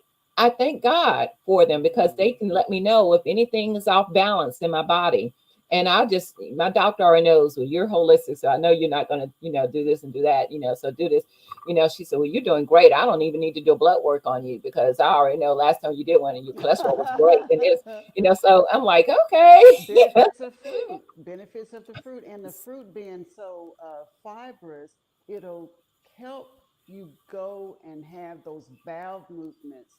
thank God for them because Hmm. they can let me know if anything is off balance in my body. And my doctor already knows, well, you're holistic, so I know you're not going to, do this and do that, so do this. She said, well, you're doing great. I don't even need to do blood work on you because I already know last time you did one and your cholesterol was great. And so I'm like, okay. Benefits of fruit, benefits of the fruit, and the fruit being so fibrous, it'll help you go and have those bowel movements.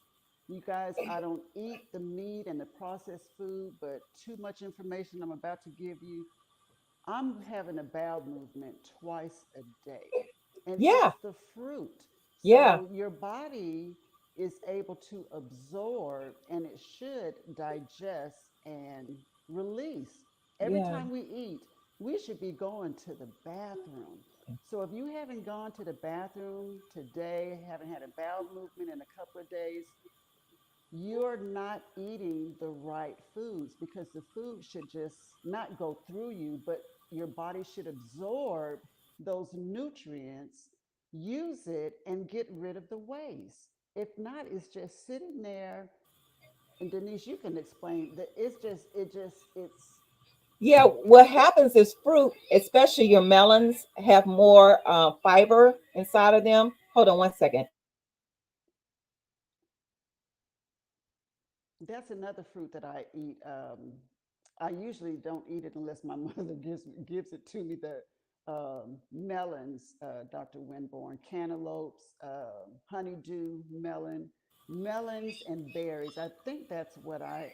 You guys, I don't eat the meat and the processed food, but too much information I'm about to give you. I'm having a bowel movement twice a day, and it's Yeah. the fruit. Yeah. So your body is able to absorb and it should digest and release. Every Yeah. time we eat, we should be going to the bathroom. So if you haven't gone to the bathroom today, haven't had a bowel movement in a couple of days, you're not eating the right foods because the food should just not go through you, but your body should absorb those nutrients, use it, and get rid of the waste. If not, it's just sitting there. And Denise, you can explain that it's Yeah, what happens is fruit, especially your melons, have more fiber inside of them. Hold on one second. that's another fruit that I eat. I usually don't eat it unless my mother gives it to me. The melons, Dr. Winborn, cantaloupes, honeydew melon, melons and berries. I think that's what I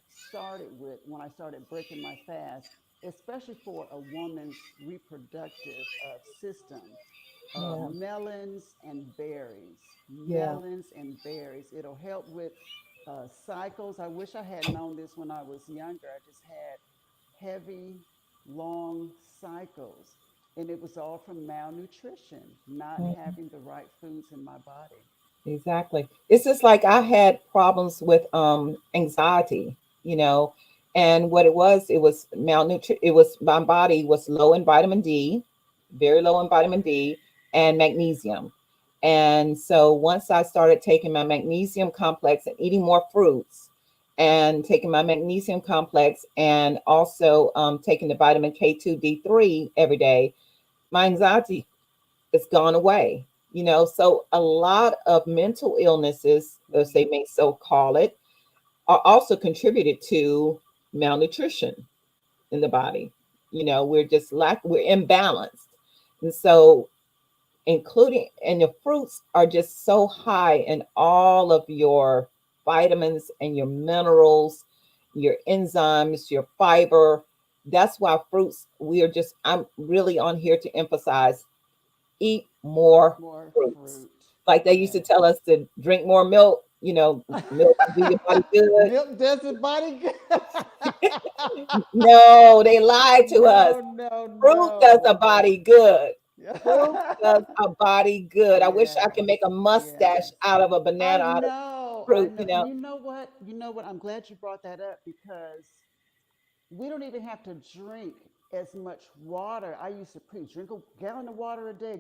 started with when I started breaking my fast, especially for a woman's reproductive system. Yeah, Melons and berries, yeah, melons and berries. It'll help with cycles. I wish I had known this when I was younger. I just had heavy, long cycles. And it was all from malnutrition, not mhm, having the right foods in my body. exactly. It's just like I had problems with anxiety, you know, and what it was malnutrition. It was my body was low in vitamin D, very low in vitamin D and magnesium. And so once I started taking my magnesium complex and eating more fruits and taking my magnesium complex and also taking the vitamin K2 D3 every day, my anxiety has gone away. So a lot of mental illnesses, as they Hmm. may so call it, are also contributed to malnutrition in the body. We're imbalanced. And so, including, and the fruits are just so high in all of your vitamins and your minerals, your enzymes, your fiber. That's why fruits, I'm really on here to emphasize, eat more More fruits. fruit. Like they used to Yes. tell us to drink more milk, milk will do your body good. Milk does the body good. No, they lied to us. No, no, Fruit does a no. body good. Fruit does a body good. I wish I could Yes, make a mustache yes. out of a banana, out of I fruit, know. And you know what? You know what? I'm glad you brought that up because we don't even have to drink as much water. I used to preach, drink a gallon of water a day.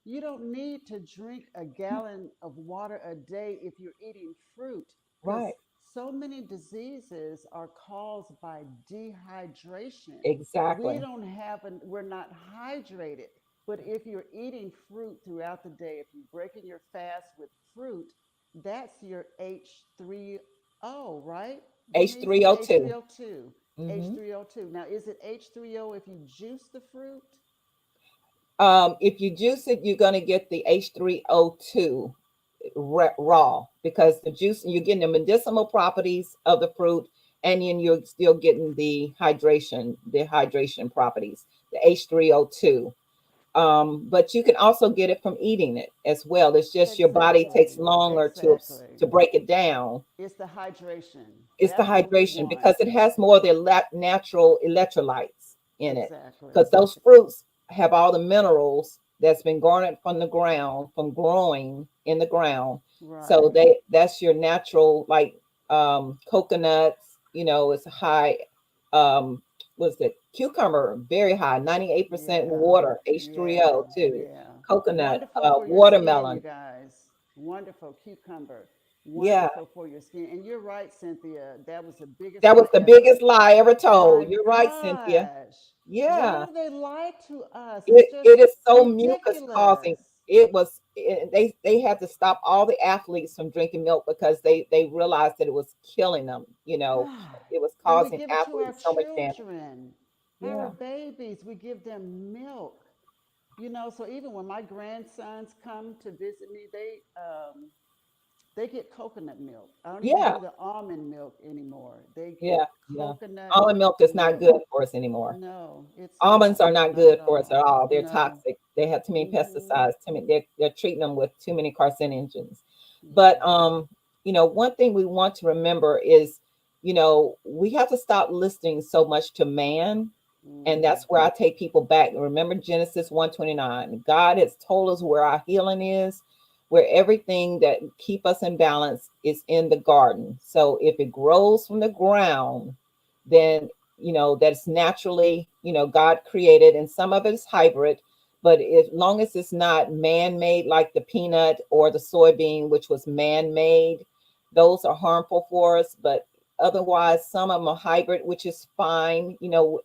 You don't need to drink a gallon of water a day if you're eating fruit because Right. so many diseases are caused by dehydration. We Exactly. don't have an, we're not hydrated. But if you're eating fruit throughout the day, if you're breaking your fast with fruit, that's your H3O, right? Denise, is it H3O2. H3O2? Hmm. H3O2. Now, is it H3O if you juice the fruit? If you juice it, you're going to get the H3O2 raw, because the juice, you're getting the medicinal properties of the fruit, and then you're still getting the hydration properties, the H3O2. But you can also get it from eating it as well. It's just your body takes Exactly. longer Exactly. to break it down. It's the hydration. It's the That's what we hydration want. because it has more of the natural electrolytes in it. Exactly. Because those fruits have all the minerals that's been garnered from the ground, from growing in the ground. So Right. that's your natural, like coconuts. It's high. What's it? Cucumber, very high, 98% Yeah. water, Yeah. H3O too. Yeah. Coconut, Wonderful for your skin, you watermelon. guys. Wonderful cucumber. Yeah, Wonderful for your skin. And you're right, Cynthia. That was the biggest that was lie the ever. biggest lie ever My told. You're right, Cynthia. gosh. Why Yeah, do they lie to us? It's it just is so mucus causing. ridiculous. They had to stop all the athletes from drinking milk because they realized that it was killing them. It was And we causing give it to our athletes so much damage. children, our Yeah, babies. We give them milk. So even when my grandsons come to visit me, they get coconut milk. I don't even yeah, do the almond milk anymore. They get yeah. coconut Almond milk is not milk. good for us anymore. No, it's Almonds not. are not Not good at for us at all. all. They're No. toxic. They have too many Mhm. pesticides. They're treating them with too many carcinogens. But Yeah. one thing we want to remember is, we have to stop listening so much to man. And Mm. that's where I take people back. Remember Genesis 1:29. God has told us where our healing is, where everything that keep us in balance is in the garden. So if it grows from the ground, then that's naturally, God created, and some of it is hybrid. But as long as it's not man-made, like the peanut or the soybean, which was man-made, those are harmful for us. But otherwise, some of them are hybrid, which is fine.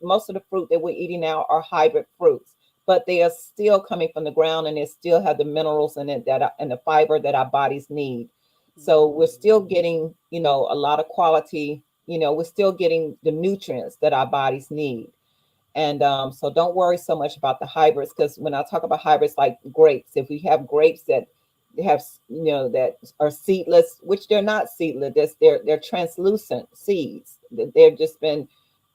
Most of the fruit that we're eating now are hybrid fruits, but they are still coming from the ground, and they still have the minerals in it and the fiber that our bodies need. So we're Mm. still getting, a lot of quality. We're still getting the nutrients that our bodies need. And so don't worry so much about the hybrids, because when I talk about hybrids, like grapes, if we have grapes that have, that are seedless, which they're not seedless, they're translucent seeds. They've just been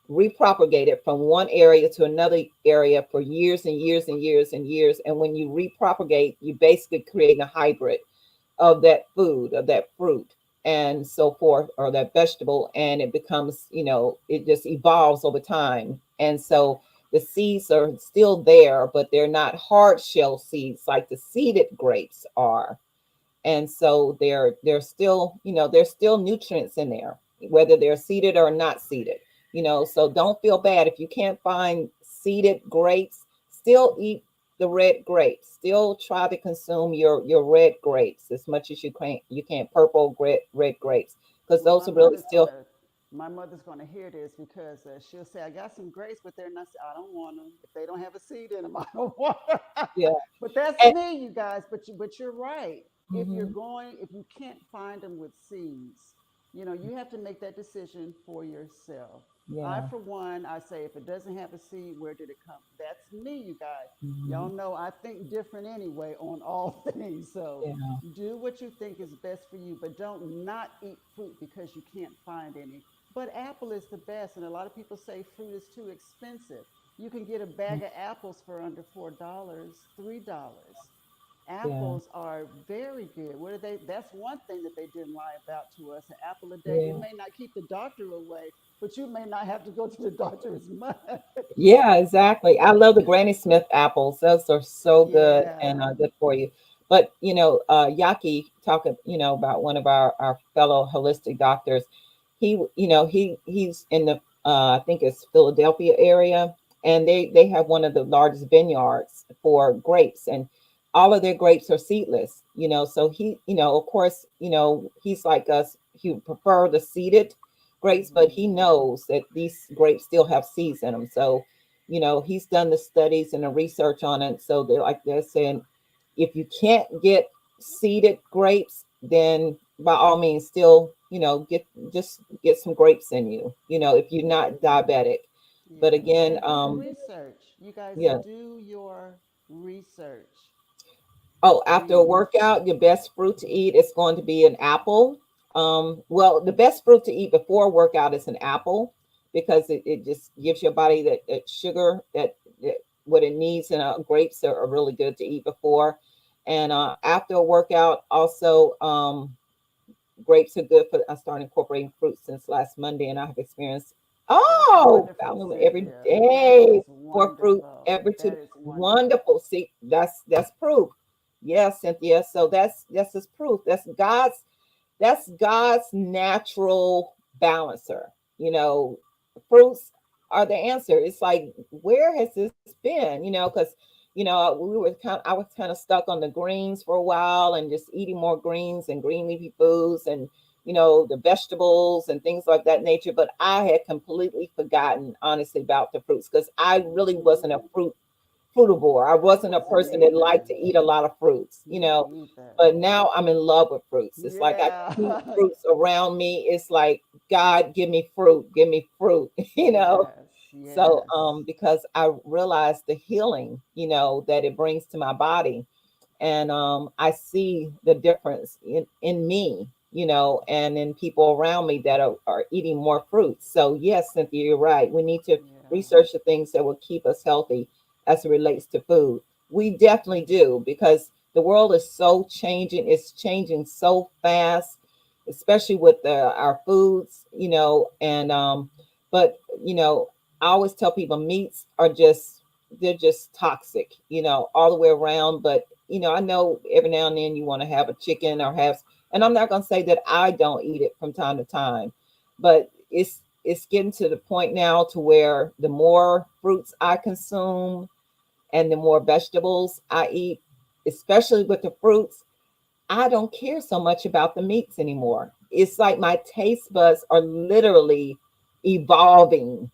repropagated from one area to another area for years and years and years and years. And when you repropagate, you basically create a hybrid of that food, of that fruit, and so forth, or that vegetable, and it becomes, it just evolves over time. And so the seeds are still there, but they're not hard shell seeds like the seeded grapes are. And so they're still, there's still nutrients in there, whether they're seeded or not seeded. So don't feel bad if you can't find seeded grapes. Still eat the red grapes. Still try to consume your red grapes as much as you can, purple red grapes, because Well, those are really still. my mother's gonna hear this because she'll say, "I got some grapes, but they're not. I don't want them if they don't have a seed in them. I don't want them." Yeah. But that's And, me, you guys. But you're right. mhm, If you can't find them with seeds, you have to make that decision for yourself. I, yeah. for one, I say if it doesn't have a seed, where did it come? That's me, you guys. Y'all Mhm, know I think different anyway on all things. So yeah. do what you think is best for you, but don't not eat fruit because you can't find any. But apple is the best, and a lot of people say fruit is too expensive. You can get a bag of apples for under $4, $3. Yeah. Apples are very good. What are they? That's one thing that they didn't lie about to us. An apple a day. It Yeah. may not keep the doctor away, but you may not have to go to the doctor as much. Yeah, exactly. I love the Granny Smith apples. Those are so good and Yeah. good for you. But Yaki talking, about one of our fellow holistic doctors. He's in the I think it's Philadelphia area, and they have one of the largest vineyards for grapes, and all of their grapes are seedless. So he, of course, he's like us. he would prefer the seeded grapes, but Mhm. he knows that these grapes still have seeds in them. So, he's done the studies and the research on it. So they're saying, if you can't get seeded grapes, then by all means, still, get some grapes in you. If you're not diabetic. But Yeah. again, And do the research. You guys yeah. do your research. Oh, after a Read. workout, your best fruit to eat is going to be an apple. Well, the best fruit to eat before a workout is an apple because it just gives your body that sugar that what it needs, and grapes are really good to eat before. And after a workout, also grapes are good for. I started incorporating fruit since last Monday, and I have experienced. That's Oh, wonderful, Value every Cynthia. That is day for fruit wonderful. every two. That is wonderful. Wonderful. See, that's proof. Yes, Cynthia. So that's just proof. That's God's natural balancer. Fruits are the answer. It's like, where has this been? Because I was kind of stuck on the greens for a while and just eating more greens and green leafy foods and the vegetables and things like that nature. But I had completely forgotten, honestly, about the fruits because I really wasn't a Hmm. fruitivore. I I wasn't a wasn't person that liked either. to eat a lot of fruits. Me either. But now I'm in love with fruits. It's like I see Yeah. fruits around me. It's like, God, give me fruit, Yes. So Yes. because I realize the healing, that it brings to my body. And I see the difference in me, and in people around me that are eating more fruits. So yes, Cynthia, you're right. We need to Yeah. research the things that will keep us healthy as it relates to food. We definitely do, because the world is so changing. It's changing so fast, especially with our foods, and but I always tell people meats are just, they're just toxic, all the way around. But I know every now and then you want to have a chicken or have, and I'm not going to say that I don't eat it from time to time, but it's getting to the point now to where the more fruits I consume and the more vegetables I eat, especially with the fruits, I don't care so much about the meats anymore. It's like my taste buds are literally evolving,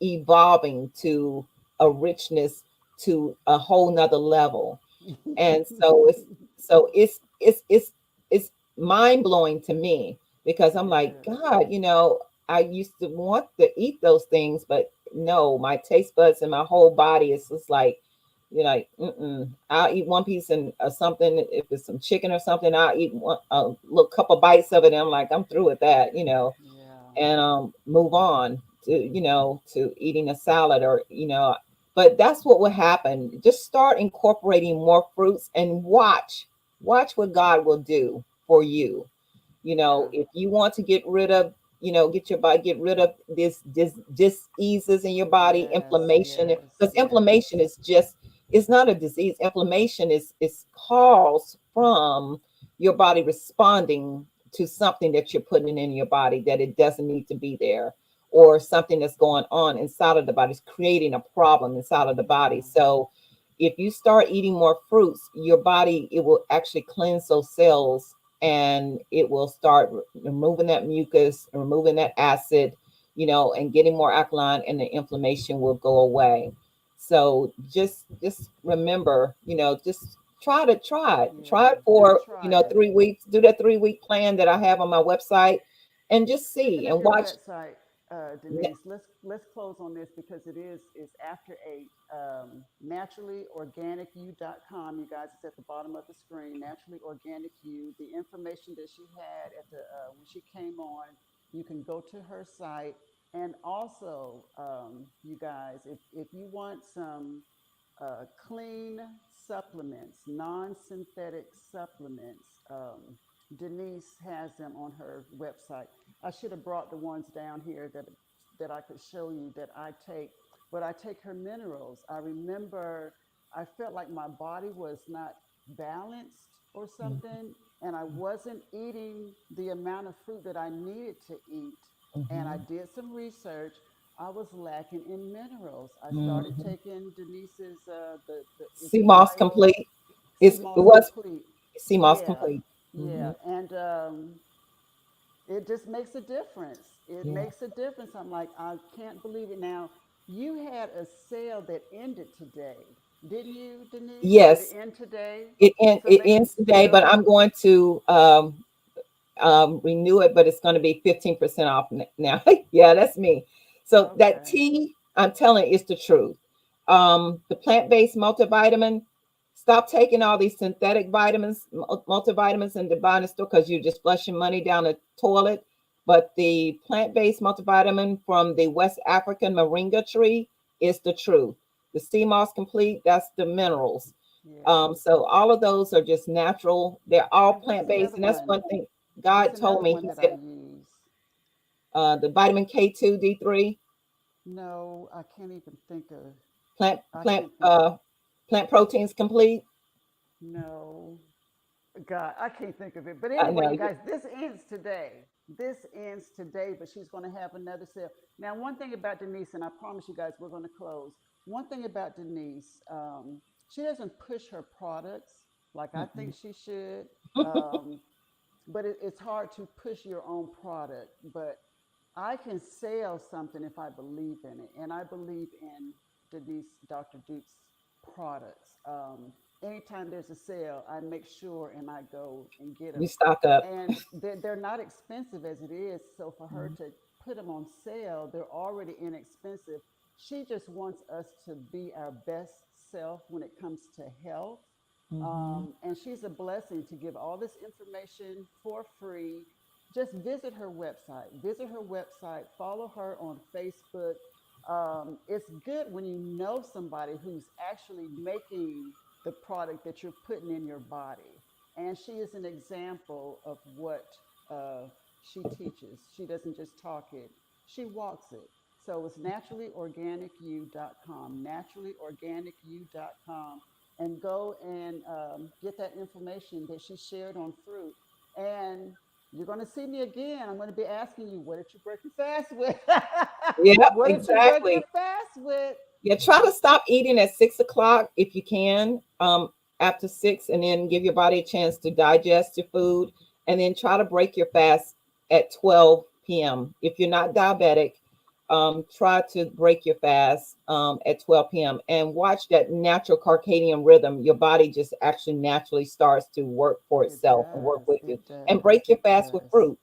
evolving to a richness, to a whole nother level. And so it's mind blowing to me, because I'm It like, is. God, I used to want to eat those things, but no, my taste buds and my whole body is just like, like, I'll eat one piece and something. If it's some chicken or something, I'll eat a little couple bites of it, and I'm like, I'm through with that, Yeah. and move on to to eating a salad, or but that's what will happen. Just start incorporating more fruits and watch what God will do for you. Yeah. If you want to get rid of, get your body, get rid of this diseases in your body, Yes. inflammation, Yes. because Yes. inflammation is just, it's not a disease. Inflammation is caused from your body responding to something that you're putting in your body that it doesn't need to be there, or something that's going on inside of the body is creating a problem inside of the body. Yeah. So if you start eating more fruits, your body, it will actually cleanse those cells, and it will start removing that mucus, removing that acid, and getting more alkaline, and the inflammation will go away. So just remember, just try Yeah. it Just for, try it. 3 weeks. Do that 3-week plan that I have on my website, and just Speaking see of and your watch. website, Denise, let's close on this because it's after 8. Naturallyorganicu.com. You guys, it's at the bottom of the screen. Naturally Organic You. The information that she had at the when she came on, you can go to her site. And also, you guys, if you want some clean supplements, non-synthetic supplements. Denise has them on her website. I should have brought the ones down here that I could show you that I take. But I take her minerals. I remember I felt like my body was not balanced or something, and I wasn't eating the amount of fruit that I needed to eat. And I Mhm, did some research. I was lacking in minerals. I started mhm. taking Denise's the is Sea it Moss bio Complete. sea It moss was complete. Sea Moss Yeah, Complete. yeah, Mhm. and It just makes a difference. It Yeah. makes a difference. I'm like, I can't believe it. Now, you had a sale that ended today, didn't you, Denise? Did it Yes, end today? So it they can ends today, but still, I'm going to renew it, but it's going to be 15% off now. Yeah, that's me. So that okay, tea, I'm telling you, it's the truth. The plant-based multivitamin, stop taking all these synthetic vitamins, multivitamins in the buying the store because you're just flushing money down the toilet. But the plant-based multivitamin from the West African moringa tree is the truth. The sea moss complete, that's the minerals. yeah. So all of those are just natural. They're all And what's the plant-based, other and that's one? one thing What's God told another me. one He that I said use? the vitamin K2 D3 No, I can't even think of. plant I plant can't think. plant proteins complete. No, God, I can't think of it. But I anyway, know. you guys, this ends today. This ends today, but she's going to have another sale. Now, one thing about Denise, and I promise you guys, we're going to close. One thing about Denise, she doesn't push her products like I think Mm-mm. she should. Um, but it's hard to push your own product. But I can sell something if I believe in it, and I believe in Denise, Dr. Duke's products. Anytime there's a sale, I make sure and I go and get You them. stock up. And they're not expensive as it is. So for her to put them on sale, they're already inexpensive. She just wants us to be our best self when it comes to health. Mm-hmm. And she's a blessing to give all this information for free. Just visit her website. Visit her website. Follow her on Facebook. It's good when you know somebody who's actually making the product that you're putting in your body. And she is an example of what she teaches. She doesn't just talk it, she walks it. So it's naturallyorganicu.com, naturallyorganicu.com, and go and get that information that she shared on fruit. And you're going to see me again. I'm going to be asking you, what did you break your fast with? Yep, What did you break your exactly. fast with? Yeah, try to stop eating at 6 o'clock if you can. After six, and then give your body a chance to digest your food, and then try to break your fast at 12 p.m. If you're not diabetic, try to break your fast at 12 p.m. and watch that natural circadian rhythm. Your body just actually naturally starts to work for It itself and work does. with you. It And does. break your It fast with does. fruit.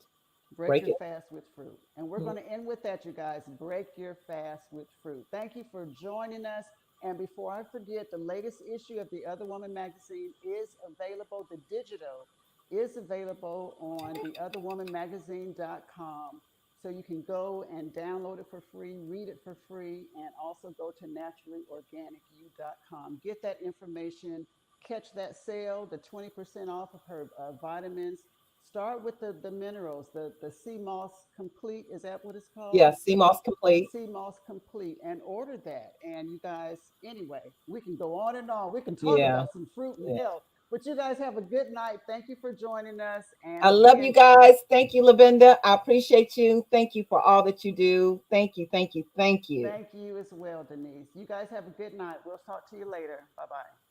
Break Break your it. fast with fruit. And we're going to end with that, you guys. Break your fast with fruit. Thank you for joining us. And before I forget, the latest issue of the Other Woman magazine is available. The digital is available on theotherwomanmagazine.com. So you can go and download it for free, read it for free, and also go to naturallyorganicu.com. Get that information, catch that sale, the 20% off of her vitamins. Start with the minerals, the sea moss complete. Is that what it's called? Yeah, CMOS complete. Sea moss complete, and order that. And you guys, anyway, we can go on and on. We can talk Yeah. about some fruit and Yeah. health. But you guys have a good night. Thank you for joining us. And I love you again, guys. Thank you, Lavinda. I appreciate you. Thank you for all that you do. Thank you. Thank you. Thank you. thank you as well, Denise. You guys have a good night. We'll talk to you later. Bye bye.